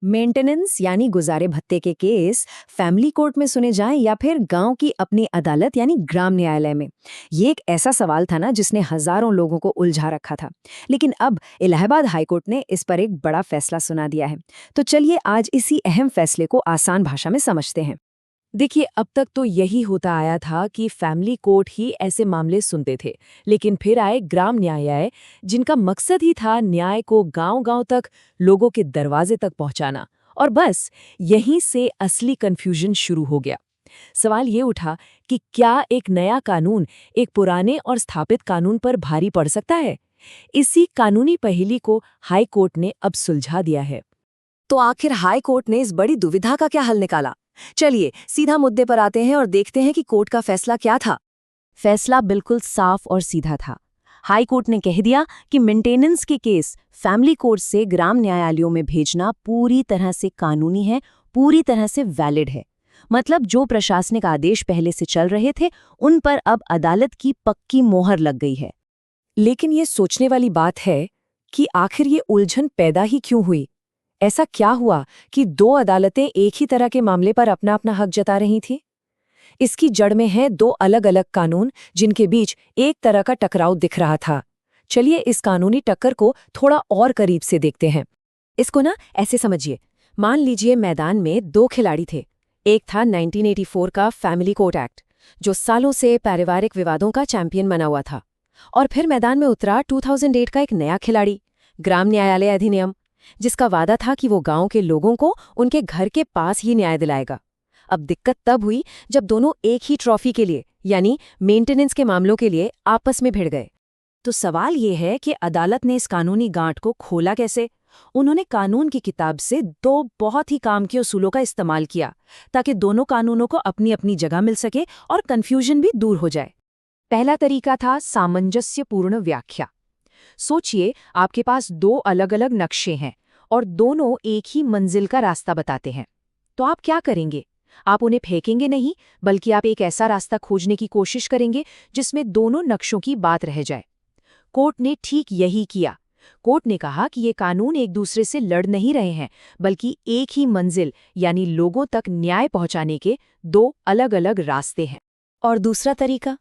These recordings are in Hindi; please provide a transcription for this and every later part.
मेंटेनेंस यानी गुजारे भत्ते के केस फैमिली कोर्ट में सुने जाएं या फिर गांव की अपनी अदालत यानी ग्राम न्यायालय में। ये एक ऐसा सवाल था ना जिसने हजारों लोगों को उलझा रखा था। लेकिन अब इलाहाबाद हाईकोर्ट ने इस पर एक बड़ा फैसला सुना दिया है। तो चलिए आज इसी अहम फैसले को आसान भाषा में समझते हैं। देखिए, अब तक तो यही होता आया था कि फैमिली कोर्ट ही ऐसे मामले सुनते थे। लेकिन फिर आए ग्राम न्यायालय, जिनका मकसद ही था न्याय को गांव-गांव तक, लोगों के दरवाजे तक पहुंचाना। और बस यहीं से असली कन्फ्यूजन शुरू हो गया। सवाल ये उठा कि क्या एक नया कानून एक पुराने और स्थापित कानून पर भारी पड़ सकता है? इसी कानूनी पहेली को हाई कोर्ट ने अब सुलझा दिया है। तो आखिर हाई कोर्ट ने इस बड़ी दुविधा का क्या हल निकाला? चलिए सीधा मुद्दे पर आते हैं और देखते हैं कि कोर्ट का फैसला क्या था। फैसला बिल्कुल साफ और सीधा था। हाई कोर्ट ने कह दिया कि मेंटेनेंस के केस फैमिली कोर्ट से ग्राम न्यायालयों में भेजना पूरी तरह से कानूनी है, पूरी तरह से वैलिड है। मतलब जो प्रशासनिक आदेश पहले से चल रहे थे, उन पर अब अदालत की पक्की मोहर लग गई है। लेकिन ये सोचने वाली बात है कि आखिर ये उलझन पैदा ही क्यों हुई? ऐसा क्या हुआ कि दो अदालतें एक ही तरह के मामले पर अपना अपना हक जता रही थीं? इसकी जड़ में है दो अलग-अलग कानून जिनके बीच एक तरह का टकराव दिख रहा था। चलिए इस कानूनी टक्कर को थोड़ा और करीब से देखते हैं। इसको ना ऐसे समझिए, मान लीजिए मैदान में दो खिलाड़ी थे। एक था 1984 का फैमिली कोर्ट एक्ट, जो सालों से पारिवारिक विवादों का चैंपियन बना हुआ था। और फिर मैदान में उतरा 2008 का एक नया खिलाड़ी, ग्राम न्यायालय अधिनियम, जिसका वादा था कि वो गांव के लोगों को उनके घर के पास ही न्याय दिलाएगा। अब दिक्कत तब हुई जब दोनों एक ही ट्रॉफी के लिए यानी मेंटेनेंस के मामलों के लिए आपस में भिड़ गए। तो सवाल ये है कि अदालत ने इस कानूनी गांठ को खोला कैसे? उन्होंने कानून की किताब से दो बहुत ही काम के उसूलों का इस्तेमाल किया, ताकि दोनों कानूनों को अपनी अपनी जगह मिल सके और कन्फ्यूजन भी दूर हो जाए। पहला तरीका था सामंजस्यपूर्ण व्याख्या। सोचिए, आपके पास दो अलग अलग नक्शे हैं और दोनों एक ही मंजिल का रास्ता बताते हैं। तो आप क्या करेंगे? आप उन्हें फेंकेंगे नहीं, बल्कि आप एक ऐसा रास्ता खोजने की कोशिश करेंगे जिसमें दोनों नक्शों की बात रह जाए। कोर्ट ने ठीक यही किया। कोर्ट ने कहा कि ये कानून एक दूसरे से लड़ नहीं रहे हैं, बल्कि एक ही मंजिल यानी लोगों तक न्याय पहुंचाने के दो अलग अलग रास्ते हैं। और दूसरा तरीका,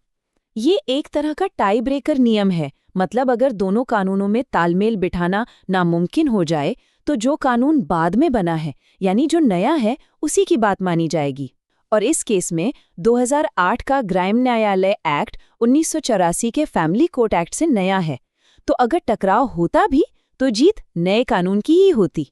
ये एक तरह का टाई ब्रेकर नियम है। मतलब अगर दोनों कानूनों में तालमेल बिठाना नामुमकिन हो जाए, तो जो कानून बाद में बना है यानी जो नया है, उसी की बात मानी जाएगी। और इस केस में 2008 का ग्राम न्यायालय एक्ट 1984 के फैमिली कोर्ट एक्ट से नया है। तो अगर टकराव होता भी तो जीत नए कानून की ही होती।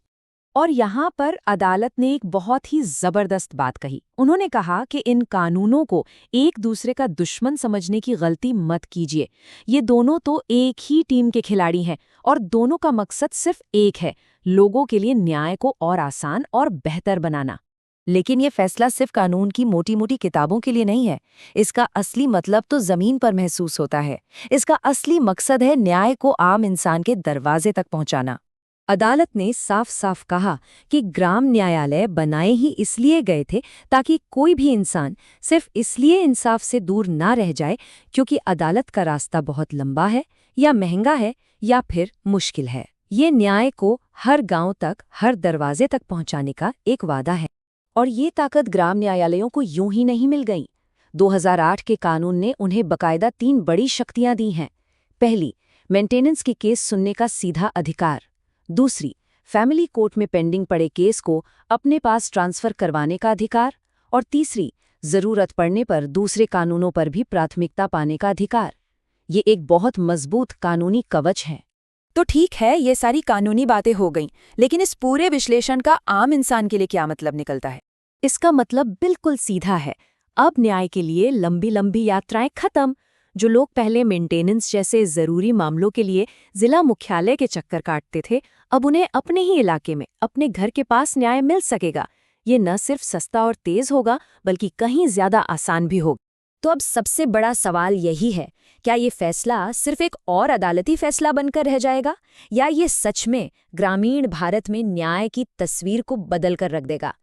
और यहाँ पर अदालत ने एक बहुत ही जबरदस्त बात कही। उन्होंने कहा कि इन कानूनों को एक दूसरे का दुश्मन समझने की गलती मत कीजिए। ये दोनों तो एक ही टीम के खिलाड़ी हैं और दोनों का मकसद सिर्फ एक है, लोगों के लिए न्याय को और आसान और बेहतर बनाना। लेकिन ये फैसला सिर्फ कानून की मोटी-मोटी किताबों के लिए नहीं है। इसका असली मतलब तो जमीन पर महसूस होता है। इसका असली मकसद है न्याय को आम इंसान के दरवाजे तक पहुंचाना। अदालत ने साफ साफ कहा कि ग्राम न्यायालय बनाए ही इसलिए गए थे ताकि कोई भी इंसान सिर्फ इसलिए इंसाफ से दूर ना रह जाए क्योंकि अदालत का रास्ता बहुत लंबा है या महंगा है या फिर मुश्किल है। ये न्याय को हर गांव तक, हर दरवाजे तक पहुंचाने का एक वादा है। और ये ताकत ग्राम न्यायालयों को यूं ही नहीं मिल गई। 2008 के कानून ने उन्हें बकायदा 3 बड़ी शक्तियां दी हैं। पहली, मेंटेनेंस के केस सुनने का सीधा अधिकार। दूसरी, फैमिली कोर्ट में पेंडिंग पड़े केस को अपने पास ट्रांसफर करवाने का अधिकार। और तीसरी, जरूरत पड़ने पर दूसरे कानूनों पर भी प्राथमिकता पाने का अधिकार। ये एक बहुत मजबूत कानूनी कवच है। तो ठीक है, ये सारी कानूनी बातें हो गईं, लेकिन इस पूरे विश्लेषण का आम इंसान के लिए क्या मतलब निकलता है? इसका मतलब बिल्कुल सीधा है। अब न्याय के लिए लंबी लंबी यात्राएं खत्म। जो लोग पहले मेंटेनेंस जैसे जरूरी मामलों के लिए जिला मुख्यालय के चक्कर काटते थे, अब उन्हें अपने ही इलाके में, अपने घर के पास न्याय मिल सकेगा। ये न सिर्फ सस्ता और तेज होगा, बल्कि कहीं ज्यादा आसान भी होगा। तो अब सबसे बड़ा सवाल यही है, क्या ये फैसला सिर्फ एक और अदालती फैसला बनकर रह जाएगा, या ये सच में ग्रामीण भारत में न्याय की तस्वीर को बदल कर रख देगा?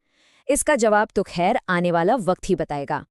इसका जवाब तो खैर आने वाला वक्त ही बताएगा।